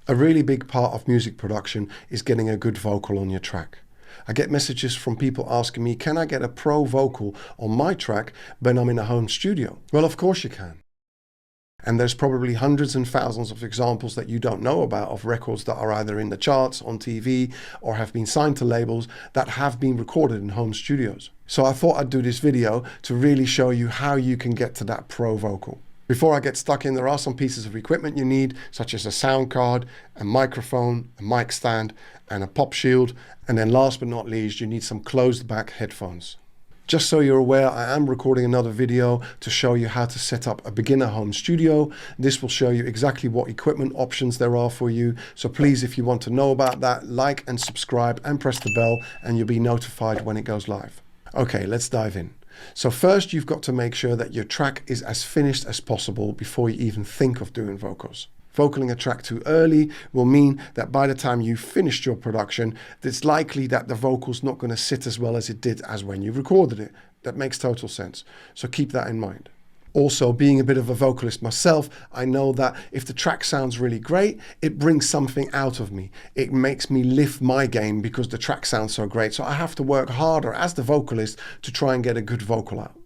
A really big part of music production is getting a good vocal on your track. I get messages from people asking me, can I get a pro vocal on my track when I'm in a home studio? Well, of course you can. And there's probably hundreds and thousands of examples that you don't know about of records that are either in the charts, on TV, or have been signed to labels that have been recorded in home studios. So I thought I'd do this video to really show you how you can get to that pro vocal. Before I get stuck in, there are some pieces of equipment you need, such as a sound card, a microphone, a mic stand, and a pop shield. And then last but not least, you need some closed back headphones. Just so you're aware, I am recording another video to show you how to set up a beginner home studio. This will show you exactly what equipment options there are for you. So please, if you want to know about that, like and subscribe and press the bell and you'll be notified when it goes live. Okay, let's dive in. So first, you've got to make sure that your track is as finished as possible before you even think of doing vocals. Vocaling a track too early will mean that by the time you've finished your production, it's likely that the vocal's not going to sit as well as it did as when you recorded it. That makes total sense. So keep that in mind. Also, being a bit of a vocalist myself, I know that if the track sounds really great, it brings something out of me. It makes me lift my game because the track sounds so great. So I have to work harder as the vocalist to try and get a good vocal out.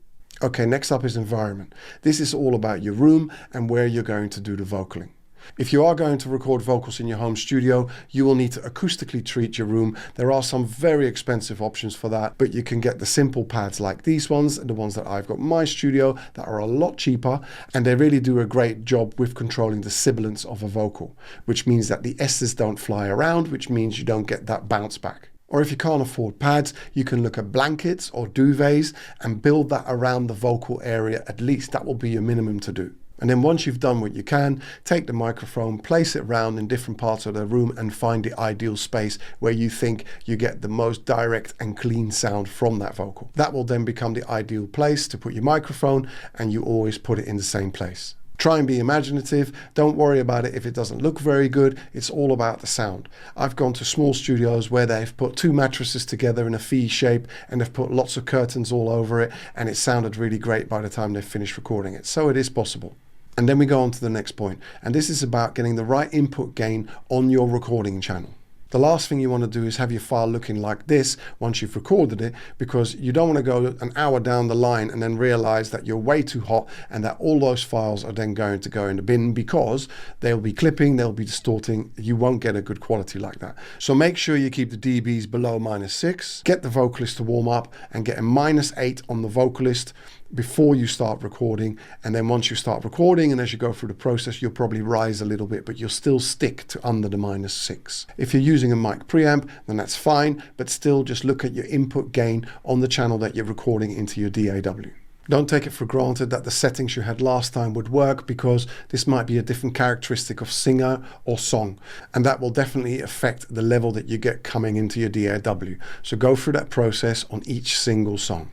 Okay, next up is environment. This is all about your room and where you're going to do the vocaling. If you are going to record vocals in your home studio, you will need to acoustically treat your room. There are some very expensive options for that, but you can get the simple pads like these ones, and the ones that I've got in my studio that are a lot cheaper, and they really do a great job with controlling the sibilance of a vocal, which means that the S's don't fly around, which means you don't get that bounce back. Or if you can't afford pads, you can look at blankets or duvets and build that around the vocal area. At least that will be your minimum to do. And then once you've done what you can, take the microphone, place it around in different parts of the room and find the ideal space where you think you get the most direct and clean sound from that vocal. That will then become the ideal place to put your microphone, and you always put it in the same place. Try and be imaginative. Don't worry about it if it doesn't look very good. It's all about the sound. I've gone to small studios where they've put two mattresses together in a V shape and they've put lots of curtains all over it, and it sounded really great by the time they've finished recording it. So it is possible. And then we go on to the next point, and this is about getting the right input gain on your recording channel. The last thing you want to do is have your file looking like this once you've recorded it, because you don't want to go an hour down the line and then realize that you're way too hot and that all those files are then going to go in the bin because they'll be clipping, they'll be distorting. You won't get a good quality like that. So make sure you keep the dBs below -6, get the vocalist to warm up and get a -8 on the vocalist before you start recording. And then once you start recording and as you go through the process, you'll probably rise a little bit, but you'll still stick to under the -6. If you're using a mic preamp, then that's fine, but still just look at your input gain on the channel that you're recording into your DAW. Don't take it for granted that the settings you had last time would work, because this might be a different characteristic of singer or song, and that will definitely affect the level that you get coming into your DAW. So go through that process on each single song.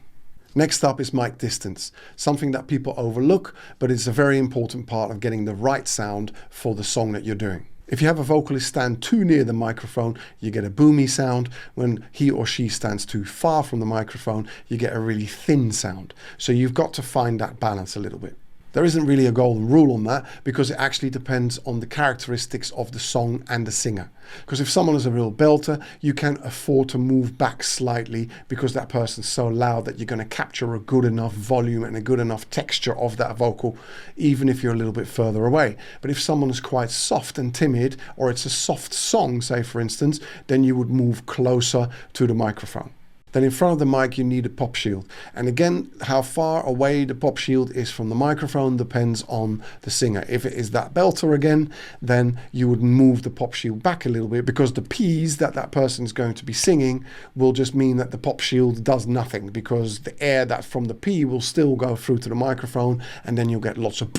Next up is mic distance, something that people overlook, but it's a very important part of getting the right sound for the song that you're doing. If you have a vocalist stand too near the microphone, you get a boomy sound. When he or she stands too far from the microphone, you get a really thin sound. So you've got to find that balance a little bit. There isn't really a golden rule on that, because it actually depends on the characteristics of the song and the singer. Because if someone is a real belter, you can afford to move back slightly because that person's so loud that you're going to capture a good enough volume and a good enough texture of that vocal, even if you're a little bit further away. But if someone is quite soft and timid, or it's a soft song, say for instance, then you would move closer to the microphone. Then in front of the mic, you need a pop shield. And again, how far away the pop shield is from the microphone depends on the singer. If it is that belter again, then you would move the pop shield back a little bit, because the P's that that person is going to be singing will just mean that the pop shield does nothing, because the air that from the P will still go through to the microphone, and then you'll get lots of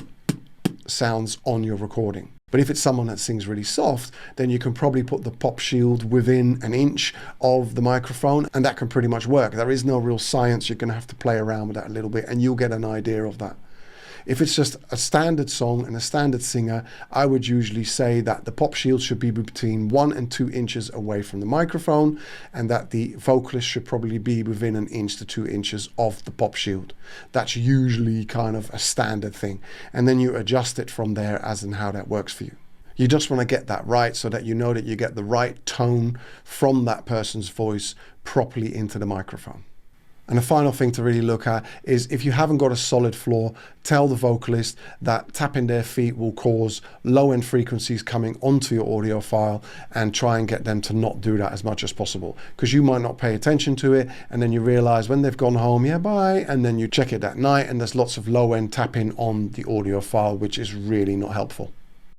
sounds on your recording. But if it's someone that sings really soft, then you can probably put the pop shield within an inch of the microphone, and that can pretty much work. There is no real science. You're going to have to play around with that a little bit, and you'll get an idea of that. If it's just a standard song and a standard singer, I would usually say that the pop shield should be between 1 and 2 inches away from the microphone, and that the vocalist should probably be within 1 inch to 2 inches of the pop shield. That's usually kind of a standard thing. And then you adjust it from there as and how that works for you. You just want to get that right so that you know that you get the right tone from that person's voice properly into the microphone. And the final thing to really look at is if you haven't got a solid floor, tell the vocalist that tapping their feet will cause low-end frequencies coming onto your audio file, and try and get them to not do that as much as possible, because you might not pay attention to it, and then you realize when they've gone home, yeah, bye, and then you check it that night and there's lots of low-end tapping on the audio file, which is really not helpful.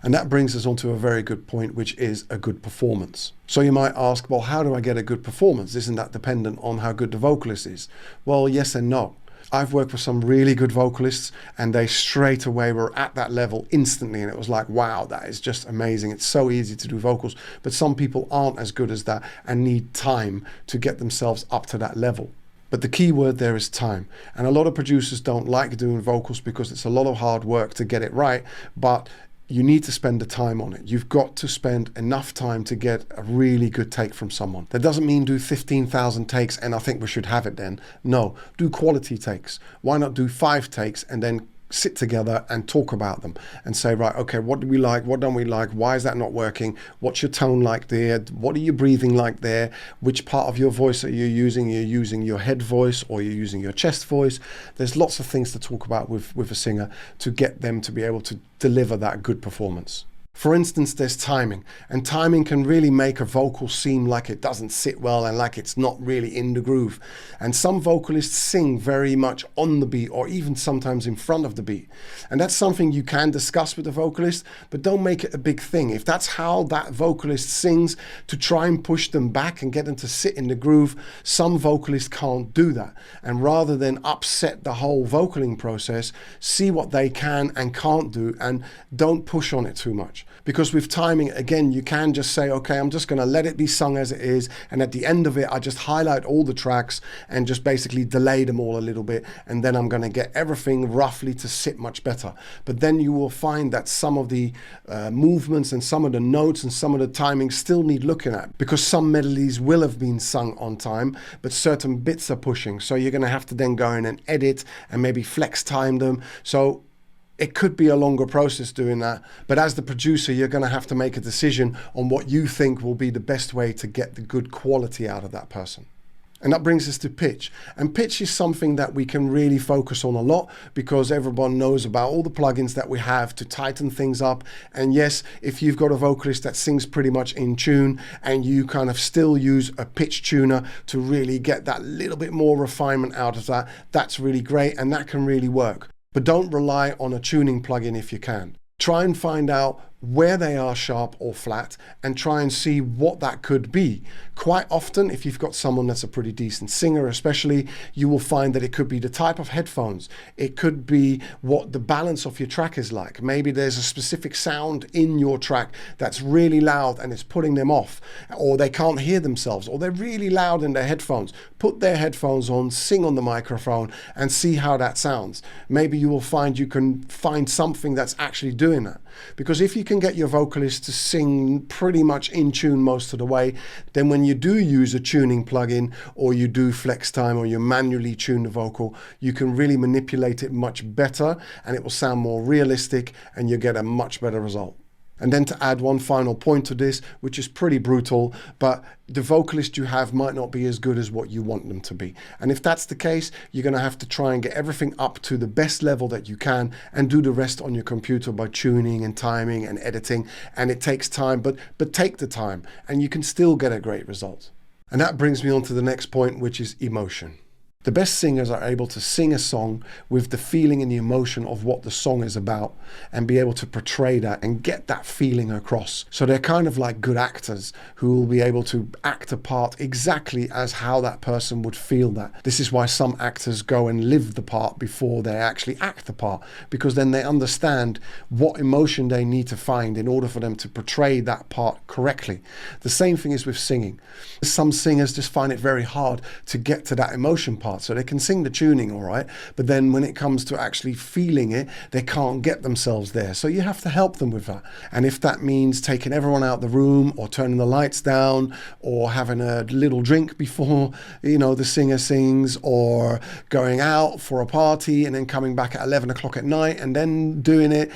And that brings us on to a very good point, which is a good performance. So you might ask, well, how do I get a good performance? Isn't that dependent on how good the vocalist is? Well, yes and no. I've worked with some really good vocalists, and they straight away were at that level instantly, and it was like, wow, that is just amazing. It's so easy to do vocals. But some people aren't as good as that and need time to get themselves up to that level. But the key word there is time. And a lot of producers don't like doing vocals because it's a lot of hard work to get it right, but you need to spend the time on it. You've got to spend enough time to get a really good take from someone. That doesn't mean do 15,000 takes and I think we should have it then. No, do quality takes. Why not do 5 takes and then sit together and talk about them and say, right, okay, what do we like? What don't we like? Why is that not working? What's your tone like there? What are you breathing like there? Which part of your voice are you using? You're using your head voice or you're using your chest voice. There's lots of things to talk about with a singer to get them to be able to deliver that good performance. For instance, there's timing, and timing can really make a vocal seem like it doesn't sit well and like it's not really in the groove. And some vocalists sing very much on the beat, or even sometimes in front of the beat. And that's something you can discuss with the vocalist, but don't make it a big thing. If that's how that vocalist sings, to try and push them back and get them to sit in the groove, some vocalists can't do that. And rather than upset the whole vocaling process, see what they can and can't do, and don't push on it too much. Because with timing, again, you can just say, okay, I'm just going to let it be sung as it is. And at the end of it, I just highlight all the tracks and just basically delay them all a little bit. And then I'm going to get everything roughly to sit much better. But then you will find that some of the movements and some of the notes and some of the timing still need looking at, because some melodies will have been sung on time, but certain bits are pushing. So you're going to have to then go in and edit and maybe flex time them. So it could be a longer process doing that, but as the producer, you're going to have to make a decision on what you think will be the best way to get the good quality out of that person. And that brings us to pitch. And pitch is something that we can really focus on a lot, because everyone knows about all the plugins that we have to tighten things up. And yes, if you've got a vocalist that sings pretty much in tune and you kind of still use a pitch tuner to really get that little bit more refinement out of that, that's really great and that can really work. But don't rely on a tuning plugin if you can. Try and find out where they are sharp or flat and try and see what that could be. Quite often, if you've got someone that's a pretty decent singer especially, you will find that it could be the type of headphones. It could be what the balance of your track is like. Maybe there's a specific sound in your track that's really loud and it's putting them off, or they can't hear themselves, or they're really loud in their headphones. Put their headphones on, sing on the microphone and see how that sounds. Maybe you will find you can find something that's actually doing that. Because if you can get your vocalist to sing pretty much in tune most of the way, then when you do use a tuning plugin or you do flex time or you manually tune the vocal, you can really manipulate it much better and it will sound more realistic and you get a much better result. And then to add one final point to this, which is pretty brutal, but the vocalist you have might not be as good as what you want them to be. And if that's the case, you're going to have to try and get everything up to the best level that you can and do the rest on your computer by tuning and timing and editing. And it takes time, but take the time and you can still get a great result. And that brings me on to the next point, which is emotion. The best singers are able to sing a song with the feeling and the emotion of what the song is about and be able to portray that and get that feeling across. So they're kind of like good actors who will be able to act a part exactly as how that person would feel that. This is why some actors go and live the part before they actually act the part, because then they understand what emotion they need to find in order for them to portray that part correctly. The same thing is with singing. Some singers just find it very hard to get to that emotion part. part. So they can sing the tuning all right, but then when it comes to actually feeling it, they can't get themselves there. So you have to help them with that. And if that means taking everyone out the room, or turning the lights down, or having a little drink before, the singer sings, or going out for a party and then coming back at 11 o'clock at night and then doing it.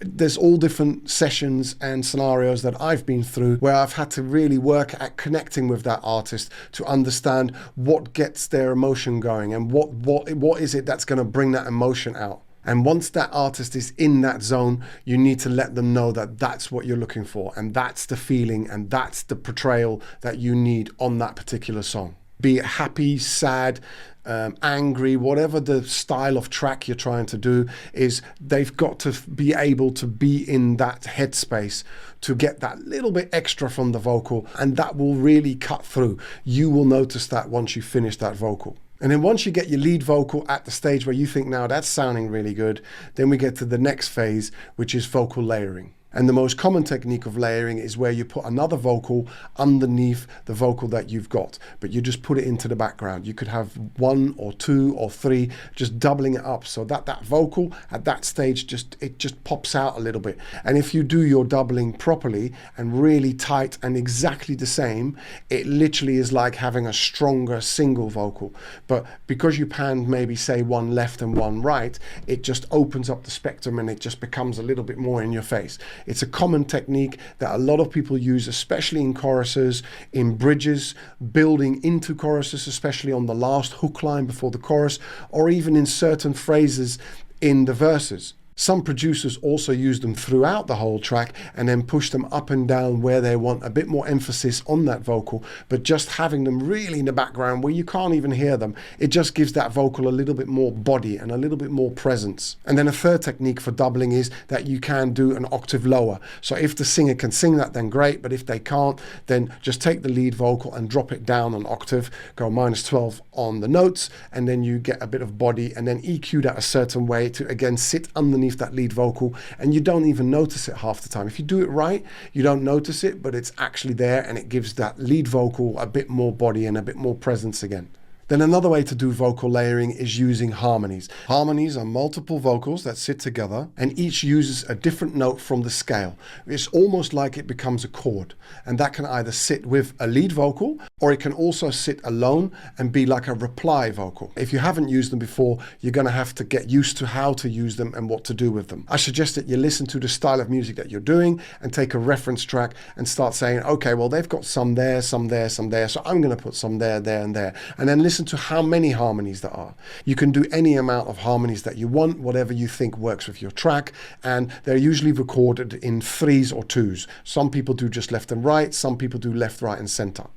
There's all different sessions and scenarios that I've been through where I've had to really work at connecting with that artist to understand what gets their emotion going and what is it that's going to bring that emotion out. And once that artist is in that zone, you need to let them know that that's what you're looking for, and that's the feeling, and that's the portrayal that you need on that particular song. Be it happy, sad, angry, whatever the style of track you're trying to do is, they've got to be able to be in that headspace to get that little bit extra from the vocal, and that will really cut through. You will notice that once you finish that vocal. And then once you get your lead vocal at the stage where you think, now that's sounding really good, then we get to the next phase, which is vocal layering. And the most common technique of layering is where you put another vocal underneath the vocal that you've got, but you just put it into the background. You could have 1 or 2 or 3, just doubling it up so that that vocal at that stage just pops out a little bit. And if you do your doubling properly and really tight and exactly the same, it literally is like having a stronger single vocal. But because you panned maybe say one left and one right, it just opens up the spectrum and it just becomes a little bit more in your face. It's a common technique that a lot of people use, especially in choruses, in bridges, building into choruses, especially on the last hook line before the chorus, or even in certain phrases in the verses. Some producers also use them throughout the whole track and then push them up and down where they want a bit more emphasis on that vocal, but just having them really in the background where you can't even hear them, it just gives that vocal a little bit more body and a little bit more presence. And then a third technique for doubling is that you can do an octave lower. So if the singer can sing that, then great, but if they can't, then just take the lead vocal and drop it down an octave, go -12 on the notes, and then you get a bit of body, and then EQ that a certain way to again sit underneath that lead vocal, and you don't even notice it half the time. If you do it right, you don't notice it, but it's actually there, and it gives that lead vocal a bit more body and a bit more presence again. Then another way to do vocal layering is using harmonies. Harmonies are multiple vocals that sit together and each uses a different note from the scale. It's almost like it becomes a chord, and that can either sit with a lead vocal or it can also sit alone and be like a reply vocal. If you haven't used them before, you're going to have to get used to how to use them and what to do with them. I suggest that you listen to the style of music that you're doing and take a reference track and start saying, okay, well, they've got some there, some there, some there, so I'm going to put some there, there, and there. And then listen to how many harmonies there are. You can do any amount of harmonies that you want, whatever you think works with your track, and they're usually recorded in 3s or 2s. Some people do just left and right, some people do left, right, and center.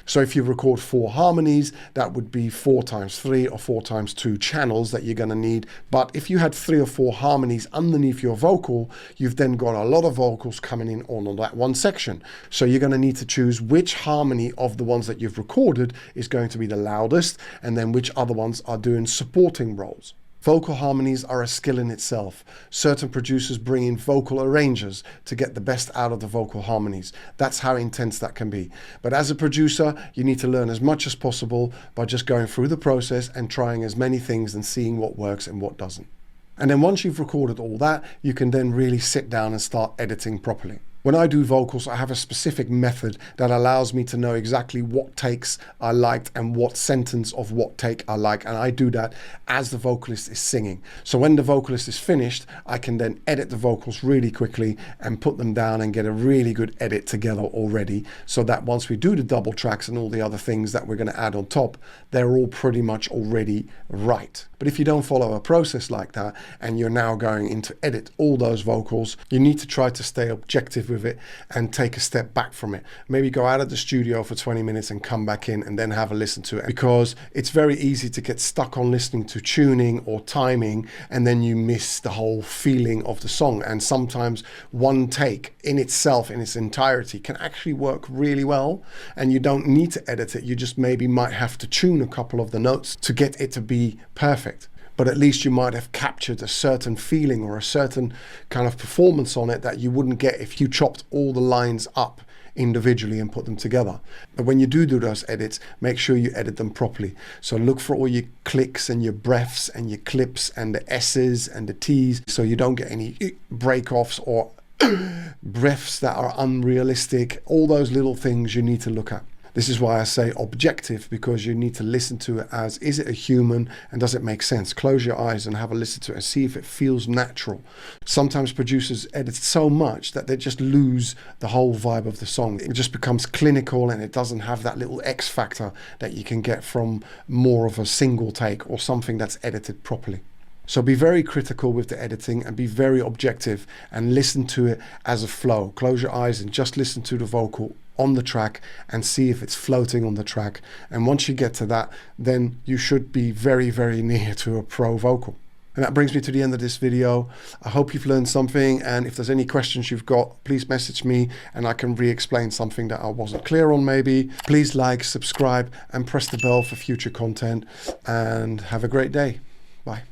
So if you record 4 harmonies, that would be 4 times 3 or 4 times 2 channels that you're going to need. But if you had 3 or 4 harmonies underneath your vocal, you've then got a lot of vocals coming in on that one section. So you're going to need to choose which harmony of the ones that you've recorded is going to be the loudest, and then which other ones are doing supporting roles. Vocal harmonies are a skill in itself. Certain producers bring in vocal arrangers to get the best out of the vocal harmonies. That's how intense that can be. But as a producer, you need to learn as much as possible by just going through the process and trying as many things and seeing what works and what doesn't. And then once you've recorded all that, you can then really sit down and start editing properly. When I do vocals, I have a specific method that allows me to know exactly what takes I liked and what sentence of what take I like. And I do that as the vocalist is singing. So when the vocalist is finished, I can then edit the vocals really quickly and put them down and get a really good edit together already. So that once we do the double tracks and all the other things that we're going to add on top, they're all pretty much already right. But if you don't follow a process like that and you're now going in to edit all those vocals, you need to try to stay objective with it and take a step back from it. Maybe go out of the studio for 20 minutes and come back in and then have a listen to it, because it's very easy to get stuck on listening to tuning or timing and then you miss the whole feeling of the song. And sometimes one take in itself, in its entirety, can actually work really well, and you don't need to edit it. You just maybe might have to tune a couple of the notes to get it to be perfect. But at least you might have captured a certain feeling or a certain kind of performance on it that you wouldn't get if you chopped all the lines up individually and put them together. But when you do those edits, make sure you edit them properly. So look for all your clicks and your breaths and your clips and the S's and the T's, so you don't get any break-offs or breaths that are unrealistic. All those little things you need to look at. This is why I say objective, because you need to listen to it as, is it a human and does it make sense? Close your eyes and have a listen to it and see if it feels natural. Sometimes producers edit so much that they just lose the whole vibe of the song. It just becomes clinical and it doesn't have that little X factor that you can get from more of a single take or something that's edited properly. So be very critical with the editing and be very objective and listen to it as a flow. Close your eyes and just listen to the vocal on the track and see if it's floating on the track. And once you get to that, then you should be very, very near to a pro vocal. And that brings me to the end of this video. I hope you've learned something, and if there's any questions you've got, please message me and I can re-explain something that I wasn't clear on maybe. Please like, subscribe and press the bell for future content, and have a great day. Bye.